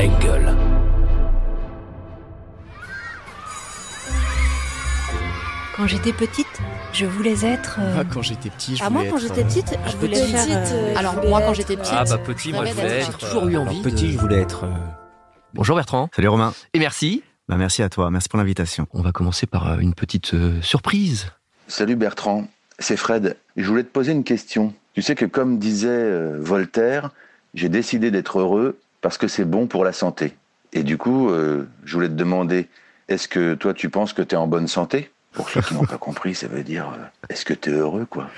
Engel. Quand j'étais petite, je voulais être... Quand j'étais petit, je moi, voulais quand être... j'étais petite, je voulais faire... Alors, moi, quand j'étais petite... Petit, moi, je voulais être... J'ai toujours eu envie Petit, je voulais être... Bonjour Bertrand. Salut Romain. Et merci. Merci à toi, merci pour l'invitation. On va commencer par une petite surprise. Salut Bertrand, c'est Fred. Je voulais te poser une question. Tu sais que comme disait Voltaire, j'ai décidé d'être heureux parce que c'est bon pour la santé. Et du coup, je voulais te demander, est-ce que toi tu penses que tu es en bonne santé ? Pour ceux qui n'ont pas compris, ça veut dire, est-ce que tu es heureux, quoi ?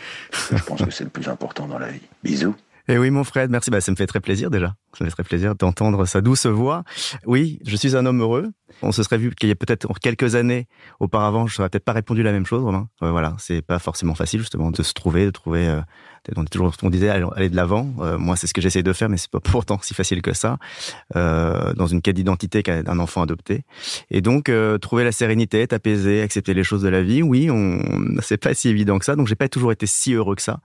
Je pense que c'est le plus important dans la vie. Bisous. Eh oui, mon Fred, merci. Ça me fait très plaisir déjà. Ça me fait très plaisir d'entendre sa douce voix. Oui, je suis un homme heureux. On se serait vu qu'il y a peut-être quelques années auparavant, je n'aurais peut-être pas répondu la même chose, Romain. Voilà, c'est pas forcément facile justement de se trouver, on disait aller de l'avant. Moi, c'est ce que j'essaie de faire, mais c'est pas pourtant si facile que ça. Dans une quête d'identité d'un enfant adopté. Et donc, trouver la sérénité, t'apaiser, accepter les choses de la vie. Oui, c'est pas si évident que ça. Donc, j'ai pas toujours été si heureux que ça.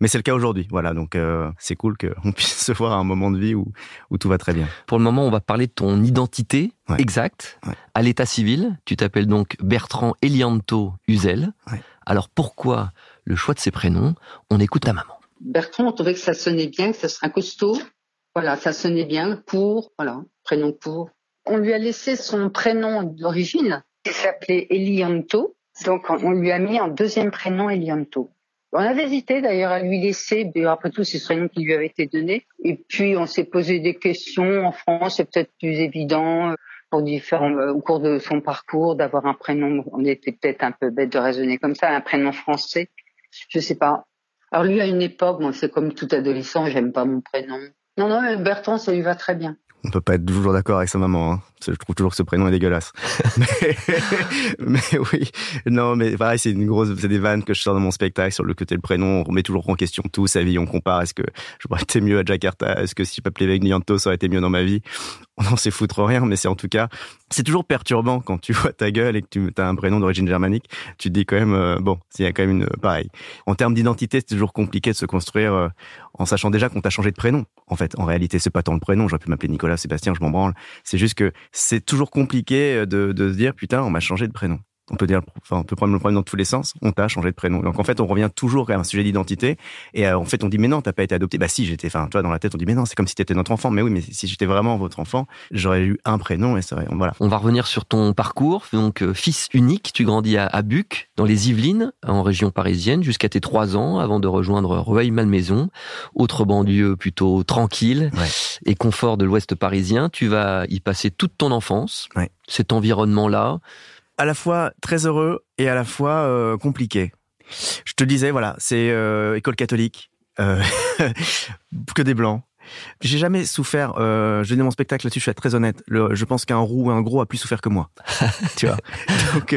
Mais c'est le cas aujourd'hui. Voilà. Donc, c'est cool qu'on puisse se voir à un moment de vie où tout va très bien. Pour le moment, on va parler de ton identité exacte. Ouais. À l'état civil, tu t'appelles donc Bertrand Elianto Uzel. Ouais. Alors, pourquoi le choix de ces prénoms? On écoute ta maman. Bertrand, on trouvait que ça sonnait bien, que ça serait un costaud. Voilà, ça sonnait bien. Prénom pour. On lui a laissé son prénom d'origine, qui s'appelait Elianto. Donc, on lui a mis un deuxième prénom Elianto. On avait hésité d'ailleurs à lui laisser, après tout, c'est ce prénom qui lui avait été donné. Et puis, on s'est posé des questions. En France, c'est peut-être plus évident au cours de son parcours d'avoir un prénom. On était peut-être un peu bête de raisonner comme ça, un prénom français. Je sais pas. Alors lui, à une époque, moi, c'est comme tout adolescent, j'aime pas mon prénom. Non, mais Bertrand, ça lui va très bien. On peut pas être toujours d'accord avec sa maman, hein. Je trouve toujours que ce prénom est dégueulasse. mais oui. Non, mais pareil, c'est des vannes que je sors dans mon spectacle sur le côté le prénom. On remet toujours en question tout, sa vie, on compare. Est-ce que j'aurais été mieux à Jakarta? Est-ce que si je m'appelais Elianto, ça aurait été mieux dans ma vie? On n'en sait foutre rien, mais c'est toujours perturbant quand tu vois ta gueule et que tu as un prénom d'origine germanique. Tu te dis quand même, il y a quand même pareil. En termes d'identité, c'est toujours compliqué de se construire en sachant déjà qu'on t'a changé de prénom. En fait, en réalité, c'est pas tant le prénom. J'aurais pu m'appeler Nicolas, Sébastien, je m'en branle. C'est juste que c'est toujours compliqué de se dire, putain, on m'a changé de prénom. On peut prendre le problème dans tous les sens. On t'a changé de prénom. Donc, en fait, on revient toujours à un sujet d'identité. Et en fait, on dit, mais non, t'as pas été adopté. Bah, si, toi, dans la tête, on dit, mais non, c'est comme si t'étais notre enfant. Mais oui, mais si j'étais vraiment votre enfant, j'aurais eu un prénom et ça aurait, voilà. On va revenir sur ton parcours. Donc, fils unique, tu grandis à Buc, dans les Yvelines, en région parisienne, jusqu'à tes 3 ans, avant de rejoindre Rueil-Malmaison. Autre banlieue plutôt tranquille et confort de l'ouest parisien. Tu vas y passer toute ton enfance. Ouais. Cet environnement-là. À la fois très heureux et à la fois compliqué. Je te disais, voilà, c'est école catholique, que des blancs. J'ai jamais souffert, je dis dans mon spectacle là-dessus, je suis très honnête, je pense qu'un roux ou un gros a plus souffert que moi. Tu vois. Donc,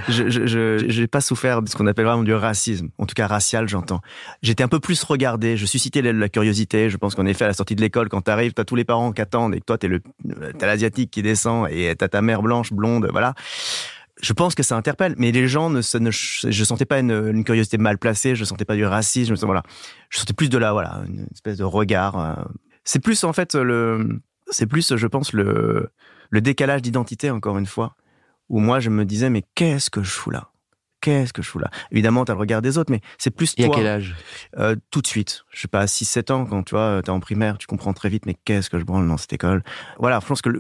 j'ai pas souffert de ce qu'on appelle vraiment du racisme. En tout cas, racial, j'entends. J'étais un peu plus regardé, je suscitais la curiosité. Je pense qu'en effet, à la sortie de l'école, quand t'arrives, t'as tous les parents qui attendent et que toi, t'as l'asiatique qui descend et t'as ta mère blanche, blonde, voilà. Je pense que ça interpelle, mais les gens je sentais pas une curiosité mal placée, je sentais pas du racisme, je sentais plus une espèce de regard. C'est plus en fait je pense le décalage d'identité encore une fois, où moi je me disais mais qu'est-ce que je fous là? Évidemment, t'as le regard des autres, mais c'est plus toi. Et à quel âge? Tout de suite. Je sais pas, 6-7 ans, quand tu vois, t'es en primaire, tu comprends très vite, mais qu'est-ce que je branle dans cette école? Voilà, je pense que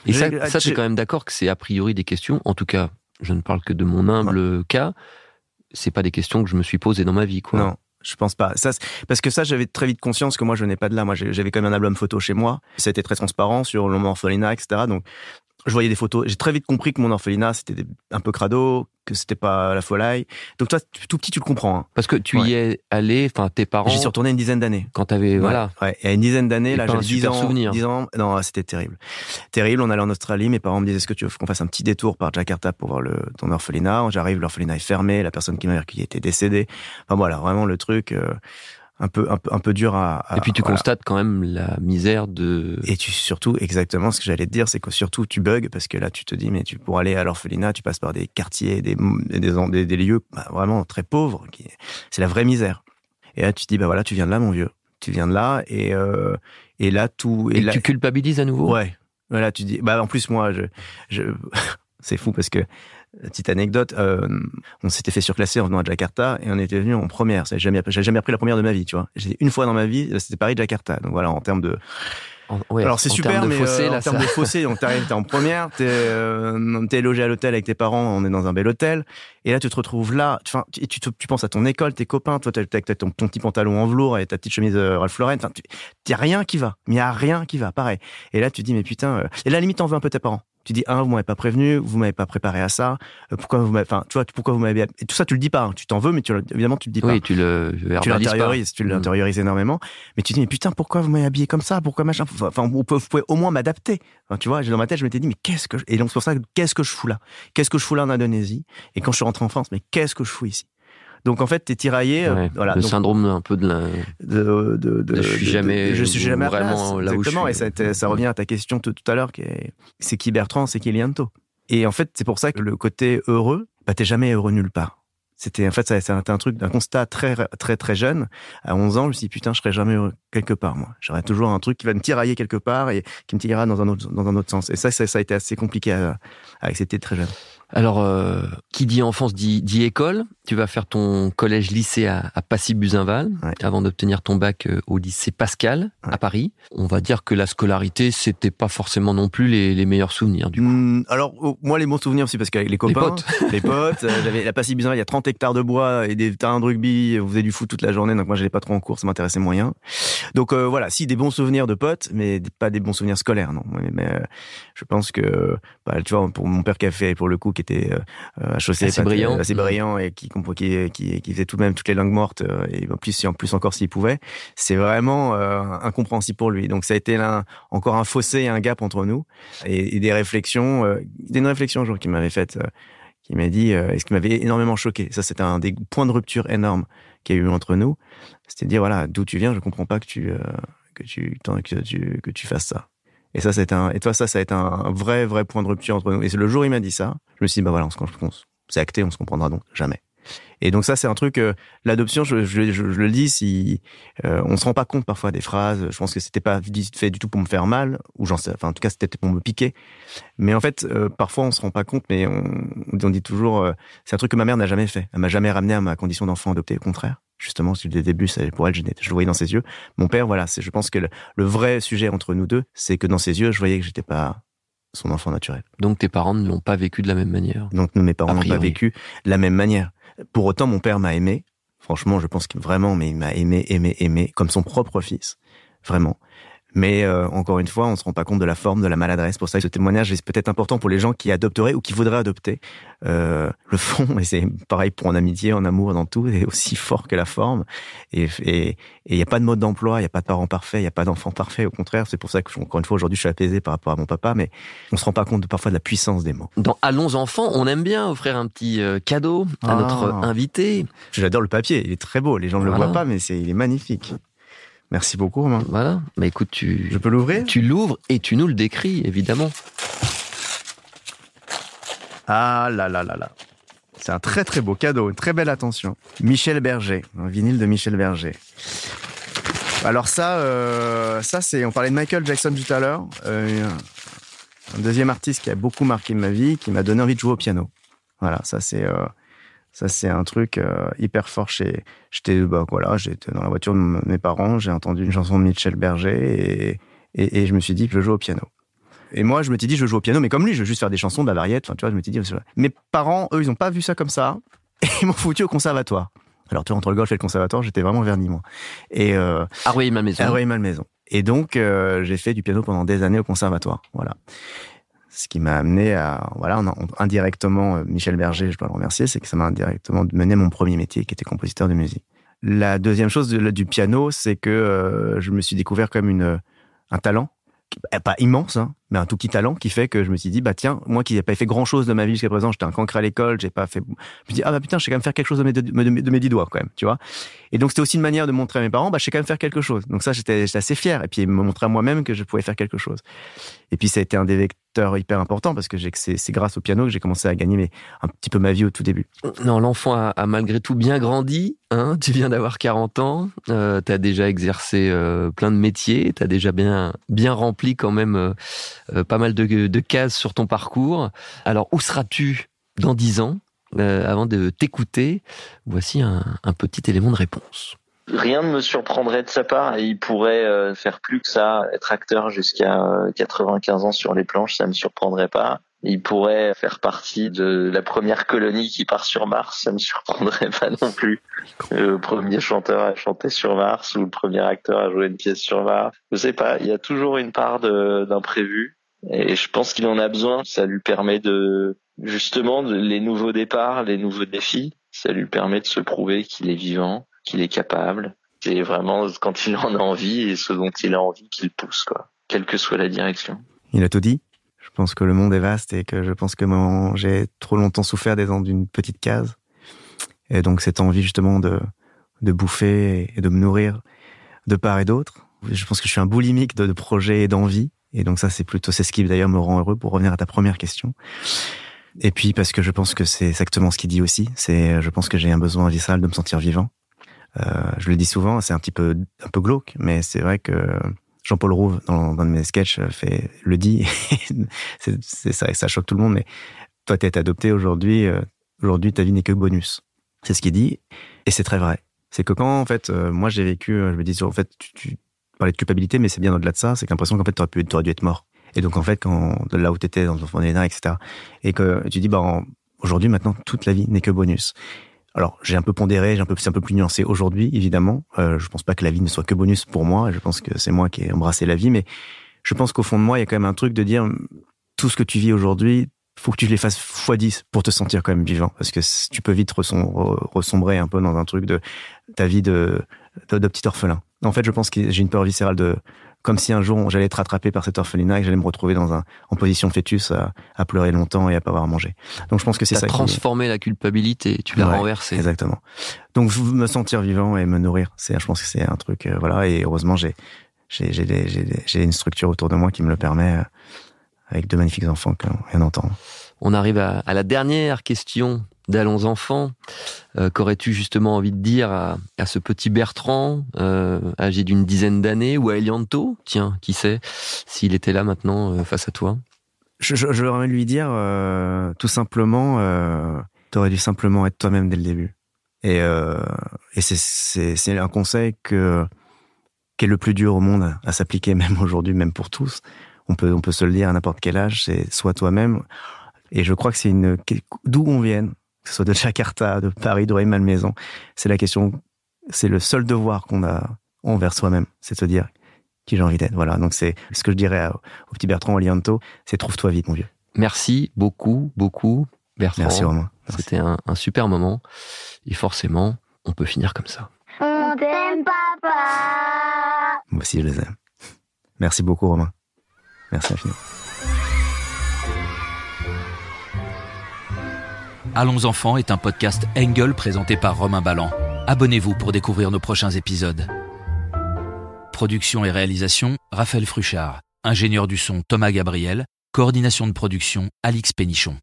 Et ça, t'es quand même d'accord que c'est a priori des questions, en tout cas, je ne parle que de mon humble cas, c'est pas des questions que je me suis posées dans ma vie, quoi. Non. Je pense pas. Parce que j'avais très vite conscience que moi, je venais pas de là. Moi, j'avais quand même un album photo chez moi. Ça a été très transparent sur mon orphelinat, etc. Donc, je voyais des photos. J'ai très vite compris que mon orphelinat, c'était un peu crado, que c'était pas la folie. Donc toi, tout petit, tu le comprends. Hein. Parce que tu y es allé, tes parents... J'y suis retourné une dizaine d'années. Quand t'avais, Ouais. Et à une dizaine d'années, là, j'avais 10 ans. Souvenir. 10 ans. Non, c'était terrible. Terrible, on allait en Australie, mes parents me disaient, est-ce que tu veux qu'on fasse un petit détour par Jakarta pour voir ton orphelinat? J'arrive, l'orphelinat est fermé, la personne qui m'a accueilli était décédée. Enfin voilà, vraiment le truc... un peu dur à et puis tu constates quand même la misère de... Et surtout, exactement ce que j'allais te dire, c'est que surtout tu bugs, parce que là tu te dis, mais pour aller à l'orphelinat, tu passes par des quartiers, des lieux vraiment très pauvres, c'est la vraie misère. Et là tu te dis, voilà, tu viens de là mon vieux, tu viens de là et là tout. Et là, tu culpabilises à nouveau? Ouais. Voilà, tu dis. Bah en plus moi, c'est fou parce que petite anecdote, on s'était fait surclasser en venant à Jakarta et on était venu en première. J'ai jamais appris la première de ma vie, tu vois. J'étais une fois dans ma vie, c'était Paris-Jakarta. Donc voilà, en termes de. Ouais, alors c'est super, mais fossé, en termes de fossé, donc t'es en première, t'es logé à l'hôtel avec tes parents, on est dans un bel hôtel, et là tu te retrouves là, tu penses à ton école, tes copains, toi t'as ton petit pantalon en velours et ta petite chemise Ralph Lauren, enfin y a rien qui va, mais y a rien qui va, pareil. Et là tu te dis mais putain, et là limite t'en veux un peu tes parents. Tu dis, vous m'avez pas prévenu, vous m'avez pas préparé à ça, pourquoi vous m'avez, et tout ça, tu le dis pas, hein. Tu t'en veux, mais évidemment, tu le dis pas. Oui, tu l'intériorises énormément. Mais tu dis, mais putain, pourquoi vous m'avez habillé comme ça? Pourquoi machin? Enfin, vous pouvez au moins m'adapter. Enfin, tu vois, dans ma tête, je m'étais dit, mais et donc, c'est pour ça, qu'est-ce que je fous là? Qu'est-ce que je fous là en Indonésie? Et quand je suis rentré en France, mais qu'est-ce que je fous ici? Donc en fait, t'es tiraillé. Voilà. Le syndrome un peu de la. Je suis jamais vraiment là où je suis. Exactement. Et ça revient à ta question tout à l'heure, c'est qui Bertrand, c'est qui Lianto. Et en fait, c'est pour ça que le côté heureux, t'es jamais heureux nulle part. C'était un truc, un constat très très très jeune. À 11 ans, je me suis dit putain, je serai jamais heureux quelque part moi. J'aurais toujours un truc qui va me tirailler quelque part et qui me tirera dans un autre sens. Et ça a été assez compliqué à accepter très jeune. Alors, qui dit enfance dit école. Tu vas faire ton collège-lycée à Passy-Buzenval, avant d'obtenir ton bac au lycée Pascal, à Paris. On va dire que la scolarité, c'était pas forcément non plus les meilleurs souvenirs, du coup. Alors, moi, les bons souvenirs aussi, parce qu'avec les copains, les potes, j'avais la Passy-Buzenval, il y a 30 hectares de bois et des terrains de rugby, vous faisiez du foot toute la journée, donc moi, j'allais pas trop en cours, ça m'intéressait moyen. Donc, voilà, si, des bons souvenirs de potes, mais pas des bons souvenirs scolaires, non. Mais je pense que, tu vois, pour mon père qui a fait, pour le coup, qui était à chaussée assez brillant et qui faisait tout de même toutes les langues mortes et en plus encore s'il pouvait, c'est vraiment incompréhensible pour lui. Donc ça a été là encore un fossé et un gap entre nous et des réflexions. Une réflexion un jour qu'il m'avait faite, qui m'a dit, et ce qui m'avait énormément choqué. Ça, c'était un des points de rupture énormes qu'il y a eu entre nous. C'était de dire voilà, d'où tu viens, je comprends pas que tu fasses ça. Et ça, ça a été un vrai point de rupture entre nous. Et c'est le jour où il m'a dit ça, je me suis dit, bah voilà, c'est acté, on se comprendra donc jamais. Et donc ça, c'est un truc, l'adoption, je le dis, si on se rend pas compte parfois des phrases, je pense que c'était pas fait du tout pour me faire mal, ou en tout cas, c'était pour me piquer. Mais en fait, parfois, on se rend pas compte, mais on dit toujours, c'est un truc que ma mère n'a jamais fait. Elle m'a jamais ramené à ma condition d'enfant adopté, au contraire. Justement, dès le début, pour elle, je le voyais dans ses yeux. Mon père, voilà, je pense que le vrai sujet entre nous deux, c'est que dans ses yeux, je voyais que j'étais pas son enfant naturel. Donc tes parents ne l'ont pas vécu de la même manière. Donc mes parents n'ont pas vécu de la même manière. Pour autant, mon père m'a aimé. Franchement, je pense qu'il vraiment, mais il m'a aimé comme son propre fils. Vraiment. Mais encore une fois, on se rend pas compte de la forme, de la maladresse. Pour ça, ce témoignage est peut-être important pour les gens qui adopteraient ou qui voudraient adopter. Le fond, et c'est pareil pour en amitié, en amour, dans tout, est aussi fort que la forme. Et il y a pas de mode d'emploi, il y a pas de parents parfaits, il y a pas d'enfants parfaits. Au contraire, c'est pour ça que encore une fois aujourd'hui, je suis apaisé par rapport à mon papa, mais on se rend pas compte parfois de la puissance des mots. Dans Allons enfants, on aime bien offrir un petit cadeau à notre invité. J'adore le papier, il est très beau. Les gens ne le voient pas, mais il est magnifique. Merci beaucoup, Romain. Voilà. Bah écoute, je peux l'ouvrir? Tu l'ouvres et tu nous le décris, évidemment. Ah là là là là. C'est un très très beau cadeau, une très belle attention. Michel Berger, un vinyle de Michel Berger. Alors ça c'est, on parlait de Michael Jackson tout à l'heure, un deuxième artiste qui a beaucoup marqué ma vie, qui m'a donné envie de jouer au piano. Voilà, ça c'est un truc hyper fort. J'étais dans la voiture de mes parents, j'ai entendu une chanson de Michel Berger et je me suis dit que je joue au piano. Et moi, je me suis dit, je joue au piano, mais comme lui, je veux juste faire des chansons, de la variété. Enfin, tu vois, je me suis dit, mes parents, eux, ils n'ont pas vu ça comme ça et ils m'ont foutu au conservatoire. Alors, tu vois, entre le golf et le conservatoire, j'étais vraiment verni, moi. Et à Rueil-Malmaison. Et donc, j'ai fait du piano pendant des années au conservatoire. Voilà. Ce qui m'a amené à, indirectement, Michel Berger, je dois le remercier, c'est que ça m'a indirectement mené à mon premier métier, qui était compositeur de musique. La deuxième chose du piano, c'est que je me suis découvert comme un talent, pas immense, hein, mais un tout petit talent qui fait que je me suis dit, bah tiens, moi qui n'ai pas fait grand chose de ma vie jusqu'à présent, j'étais un cancre à l'école, j'ai pas fait. Je me suis dit, ah bah putain, je sais quand même faire quelque chose de mes 10 doigts quand même, tu vois. Et donc c'était aussi une manière de montrer à mes parents, bah je sais quand même faire quelque chose. Donc ça, j'étais assez fier. Et puis me montrer à moi-même que je pouvais faire quelque chose. Et puis ça a été un des facteur hyper important parce que c'est grâce au piano que j'ai commencé à gagner un petit peu ma vie au tout début. Non, l'enfant a malgré tout bien grandi. Hein, tu viens d'avoir 40 ans. T'as déjà exercé plein de métiers. T'as déjà bien rempli quand même pas mal de cases sur ton parcours. Alors, où seras-tu dans 10 ans avant de t'écouter, voici un petit élément de réponse. Rien ne me surprendrait de sa part et il pourrait faire plus que ça, être acteur jusqu'à 95 ans sur les planches, ça me surprendrait pas. Il pourrait faire partie de la première colonie qui part sur Mars, ça me surprendrait pas non plus. Le premier chanteur à chanter sur Mars ou le premier acteur à jouer une pièce sur Mars. Je sais pas, il y a toujours une part d'imprévu et je pense qu'il en a besoin. Ça lui permet les nouveaux départs, les nouveaux défis. Ça lui permet de se prouver qu'il est vivant, qu'il est capable. C'est vraiment quand il en a envie et ce dont il a envie qu'il pousse, quoi. Quelle que soit la direction. Il a tout dit. Je pense que le monde est vaste et que je pense que j'ai trop longtemps souffert d'être dans une petite case. Et donc cette envie justement de bouffer et de me nourrir de part et d'autre. Je pense que je suis un boulimique de projets et d'envie. Et donc ça, c'est ce qui d'ailleurs me rend heureux pour revenir à ta première question. Et puis parce que je pense que c'est exactement ce qu'il dit aussi. Je pense que j'ai un besoin viscéral de me sentir vivant. Je le dis souvent, c'est un peu glauque, mais c'est vrai que Jean-Paul Rouve, dans de mes sketchs, le dit. ça choque tout le monde, mais toi, t'es adopté aujourd'hui. Aujourd'hui, ta vie n'est que bonus. C'est ce qu'il dit. Et c'est très vrai. C'est que quand, en fait, moi, j'ai vécu, je me dis, en fait, tu parlais de culpabilité, mais c'est bien au-delà de ça. C'est l'impression qu'en fait, t'aurais dû être mort. Et donc, en fait, là où t'étais, dans ton orphelinat, etc., et que tu dis, aujourd'hui, maintenant, toute la vie n'est que bonus. Alors, j'ai un peu pondéré, c'est un peu plus nuancé aujourd'hui, évidemment. Je pense pas que la vie ne soit que bonus pour moi. Je pense que c'est moi qui ai embrassé la vie, mais je pense qu'au fond de moi, il y a quand même un truc de dire, tout ce que tu vis aujourd'hui, faut que tu les fasses x10 pour te sentir quand même vivant. Parce que tu peux vite ressombrer un peu dans un truc de ta vie de petit orphelin. En fait, je pense que j'ai une peur viscérale comme si un jour j'allais être rattrapé par cet orphelinat et que j'allais me retrouver en position de fœtus à pleurer longtemps et à pas avoir à manger. Donc je pense que c'est ça. T'as transformé la culpabilité, tu l'as renversée. Exactement. Donc me sentir vivant et me nourrir, je pense que c'est un truc, voilà. Et heureusement j'ai une structure autour de moi qui me le permet, avec deux magnifiques enfants qu'on vient d'entendre. On arrive à la dernière question d'Allons enfants. Qu'aurais-tu justement envie de dire à ce petit Bertrand, âgé d'une dizaine d'années, ou à Elianto, tiens, qui sait, s'il était là maintenant face à toi? Je leur envie de lui dire, tout simplement, t'aurais dû simplement être toi-même dès le début. Et c'est un conseil qui est le plus dur au monde à s'appliquer, même aujourd'hui, même pour tous. On peut se le dire à n'importe quel âge, c'est sois toi-même. Et je crois que c'est d'où on vienne, que ce soit de Jakarta, de Paris, de Rueil-Malmaison, c'est la question, c'est le seul devoir qu'on a envers soi-même, c'est de se dire qui j'ai envie d'être. Voilà, donc c'est ce que je dirais au petit Bertrand, au Lianto, c'est trouve-toi vite, mon vieux. Merci beaucoup, Bertrand. Merci Romain. Merci. C'était un super moment. Et forcément, on peut finir comme ça. On t'aime, papa. Moi aussi, je les aime. Merci beaucoup, Romain. Merci infiniment. Allons enfants est un podcast Engel présenté par Romain Ballan. Abonnez-vous pour découvrir nos prochains épisodes. Production et réalisation, Raphaël Fruchard. Ingénieur du son, Thomas Gabriel. Coordination de production, Alix Pénichon.